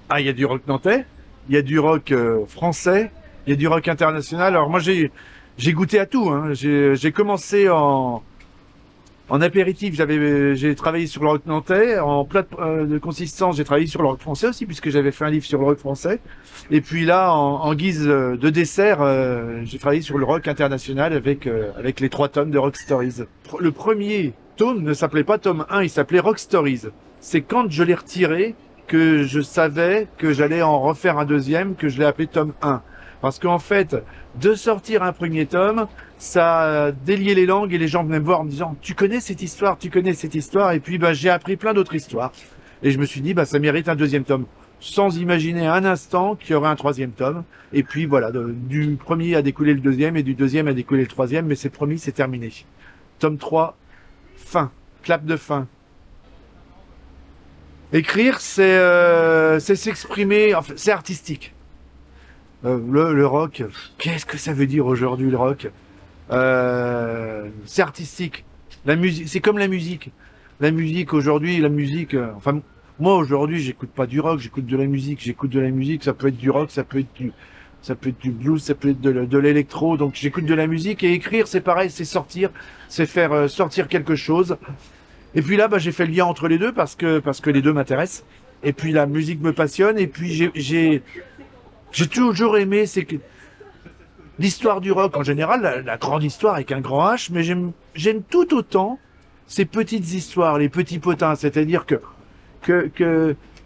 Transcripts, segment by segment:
Ah, il y a du rock nantais, il y a du rock français, il y a du rock international. Alors moi j'ai goûté à tout, hein. J'ai commencé en apéritif, j'ai travaillé sur le rock nantais. En plat de consistance, j'ai travaillé sur le rock français aussi, puisque j'avais fait un livre sur le rock français. Et puis là, en guise de dessert, j'ai travaillé sur le rock international avec les 3 tomes de Rock Stories. Le premier tome ne s'appelait pas tome 1, il s'appelait Rock Stories. C'est quand je l'ai retiré que je savais que j'allais en refaire un deuxième, que je l'ai appelé tome 1. Parce qu'en fait, de sortir un premier tome, ça a délié les langues et les gens venaient me voir en me disant « Tu connais cette histoire, tu connais cette histoire ?» Et puis j'ai appris plein d'autres histoires. Et je me suis dit « Ça mérite un deuxième tome. » Sans imaginer un instant qu'il y aurait un troisième tome. Et puis voilà, du premier a découlé le deuxième et du deuxième a découlé le troisième, mais c'est promis, c'est terminé. Tome 3, fin. Clap de fin. Écrire, c'est s'exprimer, enfin, c'est artistique. Le rock, qu'est-ce que ça veut dire aujourd'hui le rock? C'est artistique. La musique, c'est comme la musique. La musique aujourd'hui, enfin moi aujourd'hui j'écoute pas du rock, j'écoute de la musique. J'écoute de la musique, ça peut être du rock, ça peut être du blues, ça peut être de l'électro. Donc j'écoute de la musique et écrire c'est pareil, c'est sortir, c'est faire sortir quelque chose. Et puis là j'ai fait le lien entre les deux parce que les deux m'intéressent. Et puis la musique me passionne et puis j'ai toujours aimé, c'est que l'histoire du rock en général, la grande histoire avec un grand H, mais j'aime tout autant ces petites histoires, les petits potins, c'est-à-dire que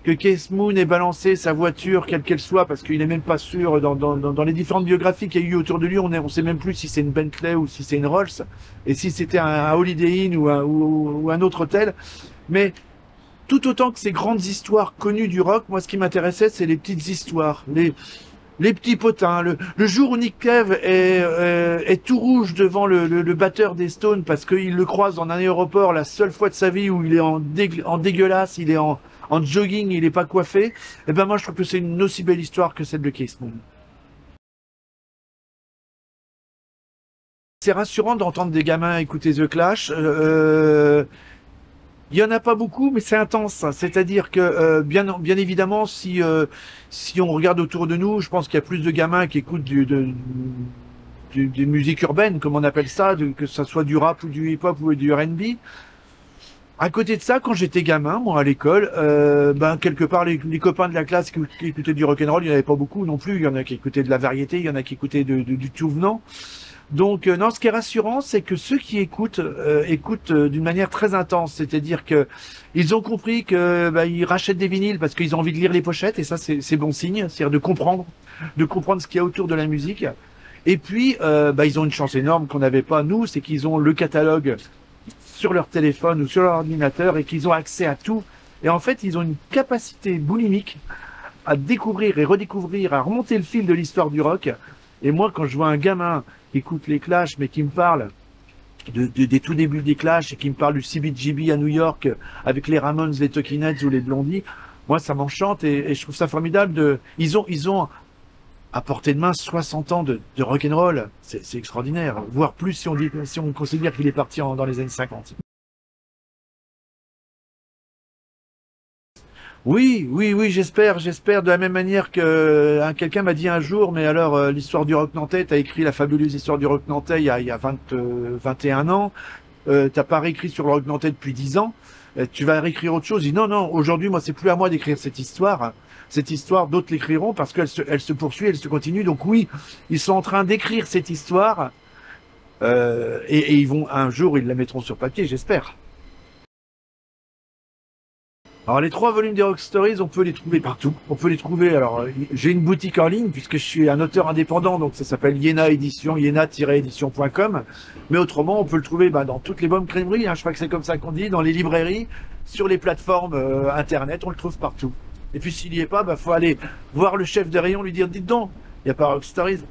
Keith Moon ait balancé sa voiture, quelle qu'elle soit, parce qu'il n'est même pas sûr, dans les différentes biographies qu'il y a eu autour de lui, on sait même plus si c'est une Bentley ou si c'est une Rolls, et si c'était un Holiday Inn ou un autre hôtel, mais tout autant que ces grandes histoires connues du rock, moi ce qui m'intéressait, c'est les petites histoires, les petits potins. Le jour où Nick Cave est tout rouge devant le batteur des Stones parce qu'il le croise dans un aéroport la seule fois de sa vie où il est en dégueulasse, il est en jogging, il est pas coiffé, et ben moi je trouve que c'est une aussi belle histoire que celle de Keith Moon. C'est rassurant d'entendre des gamins écouter The Clash. Il y en a pas beaucoup, mais c'est intense. C'est-à-dire que, bien évidemment, si on regarde autour de nous, je pense qu'il y a plus de gamins qui écoutent des musiques urbaines, comme on appelle ça, que ça soit du rap ou du hip-hop ou du R&B. À côté de ça, quand j'étais gamin, moi à l'école, quelque part les copains de la classe qui écoutaient du rock'n'roll, il n'y en avait pas beaucoup non plus. Il y en a qui écoutaient de la variété, il y en a qui écoutaient du tout venant. Donc non, ce qui est rassurant, c'est que ceux qui écoutent d'une manière très intense, c'est-à-dire que ils ont compris que ils rachètent des vinyles parce qu'ils ont envie de lire les pochettes et ça c'est bon signe, c'est-à-dire de comprendre ce qu'il y a autour de la musique. Et puis ils ont une chance énorme qu'on n'avait pas nous, c'est qu'ils ont le catalogue sur leur téléphone ou sur leur ordinateur et qu'ils ont accès à tout. Et en fait, ils ont une capacité boulimique à découvrir et redécouvrir, à remonter le fil de l'histoire du rock. Et moi, quand je vois un gamin qui écoute les Clash, mais qui me parle des tout débuts des Clash et qui me parle du CBGB à New York avec les Ramones, les Talking Heads ou les Blondies, moi, ça m'enchante et je trouve ça formidable. Ils ont à portée de main 60 ans de rock'n'roll. C'est extraordinaire. Voire plus si on considère qu'il est parti dans les années 50. Oui, j'espère de la même manière que quelqu'un m'a dit un jour, mais alors l'histoire du rock nantais, t'as écrit la fabuleuse histoire du rock nantais il y a 21 ans, t'as pas réécrit sur le rock nantais depuis 10 ans, tu vas réécrire autre chose. Il dit non, aujourd'hui moi c'est plus à moi d'écrire cette histoire, d'autres l'écriront parce qu'elle se poursuit, elle se continue, donc oui, ils sont en train d'écrire cette histoire, et un jour ils la mettront sur papier, j'espère. Alors les 3 volumes des Rock Stories, on peut les trouver partout. On peut les trouver. Alors j'ai une boutique en ligne puisque je suis un auteur indépendant, donc ça s'appelle Iéna Édition, iena-édition.com. Mais autrement, on peut le trouver dans toutes les bonnes crèmeries. Je crois que c'est comme ça qu'on dit, dans les librairies, sur les plateformes internet, on le trouve partout. Et puis s'il n'y est pas, faut aller voir le chef de rayon, lui dire dites donc, il n'y a pas Rock Stories.